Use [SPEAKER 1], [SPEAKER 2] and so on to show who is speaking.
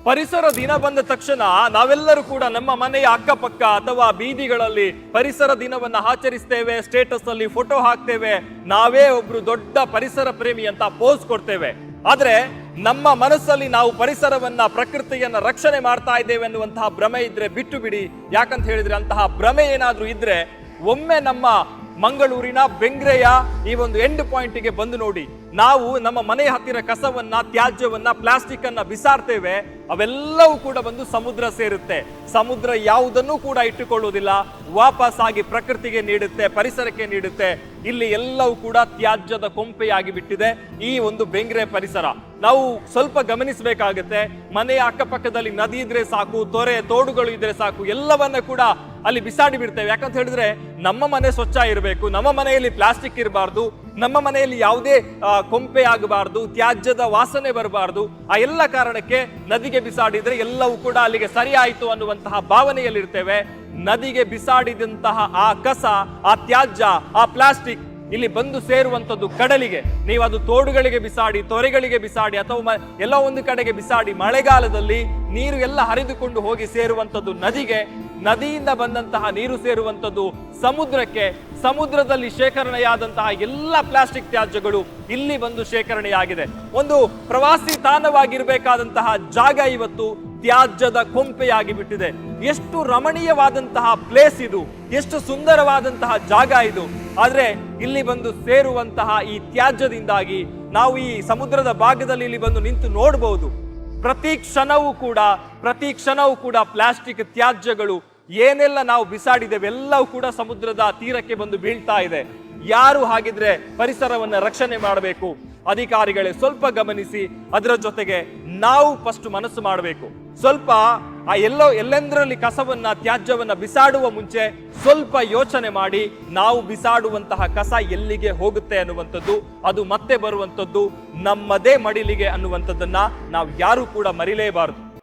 [SPEAKER 1] ಪರಿಸರ ದಿನ ಬಂದ ತಕ್ಷಣ ನಾವೆಲ್ಲರೂ ಕೂಡ ನಮ್ಮ ಮನೆಯ ಅಕ್ಕಪಕ್ಕ ಅಥವಾ ಬೀದಿಗಳಲ್ಲಿ ಪರಿಸರ ದಿನವನ್ನ ಆಚರಿಸ್ತೇವೆ, ಸ್ಟೇಟಸ್ ಅಲ್ಲಿ ಫೋಟೋ ಹಾಕ್ತೇವೆ, ನಾವೇ ಒಬ್ರು ದೊಡ್ಡ ಪರಿಸರ ಪ್ರೇಮಿ ಅಂತ ಪೋಸ್ ಕೊಡ್ತೇವೆ. ಆದ್ರೆ ನಮ್ಮ ಮನಸ್ಸಲ್ಲಿ ನಾವು ಪರಿಸರವನ್ನ, ಪ್ರಕೃತಿಯನ್ನ ರಕ್ಷಣೆ ಮಾಡ್ತಾ ಇದ್ದೇವೆ ಅನ್ನುವಂತಹ ಭ್ರಮೆ ಇದ್ರೆ ಬಿಟ್ಟು ಬಿಡಿ. ಯಾಕಂತ ಹೇಳಿದ್ರೆ ಅಂತಹ ಭ್ರಮೆ ಏನಾದ್ರೂ ಇದ್ರೆ ಒಮ್ಮೆ ನಮ್ಮ ಮಂಗಳೂರಿನ ಬೆಂಗ್ರೆಯ ಈ ಒಂದು ಎಂಡ್ ಪಾಯಿಂಟ್ಗೆ ಬಂದು ನೋಡಿ. ನಾವು ನಮ್ಮ ಮನೆಯ ಹತ್ತಿರ ಕಸವನ್ನ, ತ್ಯಾಜ್ಯವನ್ನ, ಪ್ಲಾಸ್ಟಿಕ್ ಅನ್ನ ಬಿಸಾಡ್ತೇವೆ, ಅವೆಲ್ಲವೂ ಕೂಡ ಬಂದು ಸಮುದ್ರ ಸೇರುತ್ತೆ. ಸಮುದ್ರ ಯಾವುದನ್ನು ಕೂಡ ಇಟ್ಟುಕೊಳ್ಳುವುದಿಲ್ಲ, ವಾಪಸ್ ಆಗಿ ಪ್ರಕೃತಿಗೆ ನೀಡುತ್ತೆ, ಪರಿಸರಕ್ಕೆ ನೀಡುತ್ತೆ. ಇಲ್ಲಿ ಎಲ್ಲವೂ ಕೂಡ ತ್ಯಾಜ್ಯದ ಕೊಂಪೆಯಾಗಿ ಬಿಟ್ಟಿದೆ ಈ ಒಂದು ಬೆಂಗ್ರೆ ಪರಿಸರ. ನಾವು ಸ್ವಲ್ಪ ಗಮನಿಸಬೇಕಾಗುತ್ತೆ. ಮನೆಯ ಅಕ್ಕಪಕ್ಕದಲ್ಲಿ ನದಿ ಇದ್ರೆ ಸಾಕು, ತೊರೆ ತೋಡುಗಳು ಇದ್ರೆ ಸಾಕು, ಎಲ್ಲವನ್ನ ಕೂಡ ಅಲ್ಲಿ ಬಿಸಾಡಿ ಬಿಡ್ತೇವೆ. ಯಾಕಂತ ಹೇಳಿದ್ರೆ ನಮ್ಮ ಮನೆ ಸ್ವಚ್ಛ ಇರಬೇಕು, ನಮ್ಮ ಮನೆಯಲ್ಲಿ ಪ್ಲಾಸ್ಟಿಕ್ ಇರಬಾರ್ದು, ನಮ್ಮ ಮನೆಯಲ್ಲಿ ಯಾವುದೇ ಕೊಂಪೆ ಆಗಬಾರ್ದು, ತ್ಯಾಜ್ಯದ ವಾಸನೆ ಬರಬಾರ್ದು. ಆ ಎಲ್ಲ ಕಾರಣಕ್ಕೆ ನದಿಗೆ ಬಿಸಾಡಿದ್ರೆ ಎಲ್ಲವೂ ಕೂಡ ಅಲ್ಲಿಗೆ ಸರಿ ಆಯ್ತು ಅನ್ನುವಂತಹ ಭಾವನೆಯಲ್ಲಿರ್ತೇವೆ. ನದಿಗೆ ಬಿಸಾಡಿದಂತಹ ಆ ಕಸ, ಆ ತ್ಯಾಜ್ಯ, ಆ ಪ್ಲಾಸ್ಟಿಕ್ ಇಲ್ಲಿ ಬಂದು ಸೇರುವಂತದ್ದು ಕಡಲಿಗೆ. ನೀವು ಅದು ತೋಡುಗಳಿಗೆ ಬಿಸಾಡಿ, ತೊರೆಗಳಿಗೆ ಬಿಸಾಡಿ, ಅಥವಾ ಎಲ್ಲ ಒಂದು ಕಡೆಗೆ ಬಿಸಾಡಿ, ಮಳೆಗಾಲದಲ್ಲಿ ನೀರು ಎಲ್ಲ ಹರಿದುಕೊಂಡು ಹೋಗಿ ಸೇರುವಂತದ್ದು ನದಿಗೆ, ನದಿಯಿಂದ ಬಂದಂತಹ ನೀರು ಸೇರುವಂತದ್ದು ಸಮುದ್ರಕ್ಕೆ, ಸಮುದ್ರದಲ್ಲಿ ಶೇಖರಣೆಯಾದಂತಹ ಎಲ್ಲ ಪ್ಲಾಸ್ಟಿಕ್ ತ್ಯಾಜ್ಯಗಳು ಇಲ್ಲಿ ಬಂದು ಶೇಖರಣೆಯಾಗಿದೆ. ಒಂದು ಪ್ರವಾಸಿ ತಾಣವಾಗಿರ್ಬೇಕಾದಂತಹ ಜಾಗ ಇವತ್ತು ತ್ಯಾಜ್ಯದ ಕೊಂಪೆಯಾಗಿ ಬಿಟ್ಟಿದೆ. ಎಷ್ಟು ರಮಣೀಯವಾದಂತಹ ಪ್ಲೇಸ್ ಇದು, ಎಷ್ಟು ಸುಂದರವಾದಂತಹ ಜಾಗ ಇದು. ಆದ್ರೆ ಇಲ್ಲಿ ಬಂದು ಸೇರುವಂತಹ ಈ ತ್ಯಾಜ್ಯದಿಂದಾಗಿ ನಾವು ಈ ಸಮುದ್ರದ ಭಾಗದಲ್ಲಿ ಇಲ್ಲಿ ಬಂದು ನಿಂತು ನೋಡಬಹುದು. ಪ್ರತಿ ಕ್ಷಣವೂ ಕೂಡ ಪ್ಲಾಸ್ಟಿಕ್ ತ್ಯಾಜ್ಯಗಳು ಏನೆಲ್ಲ ನಾವು ಬಿಸಾಡಿದ್ದೇವೆ ಎಲ್ಲವೂ ಕೂಡ ಸಮುದ್ರದ ತೀರಕ್ಕೆ ಬಂದು ಬೀಳ್ತಾ ಇದೆ. ಯಾರು ಹಾಗಿದ್ರೆ ಪರಿಸರವನ್ನ ರಕ್ಷಣೆ ಮಾಡಬೇಕು? ಅಧಿಕಾರಿಗಳೇ ಸ್ವಲ್ಪ ಗಮನಿಸಿ. ಅದರ ಜೊತೆಗೆ ನಾವು ಫಸ್ಟ್ ಮನಸ್ಸು ಮಾಡಬೇಕು. ಸ್ವಲ್ಪ ಆ ಎಲ್ಲೆಂದರಲ್ಲಿ ಕಸವನ್ನ, ತ್ಯಾಜ್ಯವನ್ನ ಬಿಸಾಡುವ ಮುಂಚೆ ಸ್ವಲ್ಪ ಯೋಚನೆ ಮಾಡಿ, ನಾವು ಬಿಸಾಡುವಂತಹ ಕಸ ಎಲ್ಲಿಗೆ ಹೋಗುತ್ತೆ ಅನ್ನುವಂಥದ್ದು, ಅದು ಮತ್ತೆ ಬರುವಂಥದ್ದು ನಮ್ಮದೇ ಮಡಿಲಿಗೆ ಅನ್ನುವಂಥದ್ದನ್ನ ನಾವು ಯಾರು ಕೂಡ ಮರಿಲೇಬಾರದು.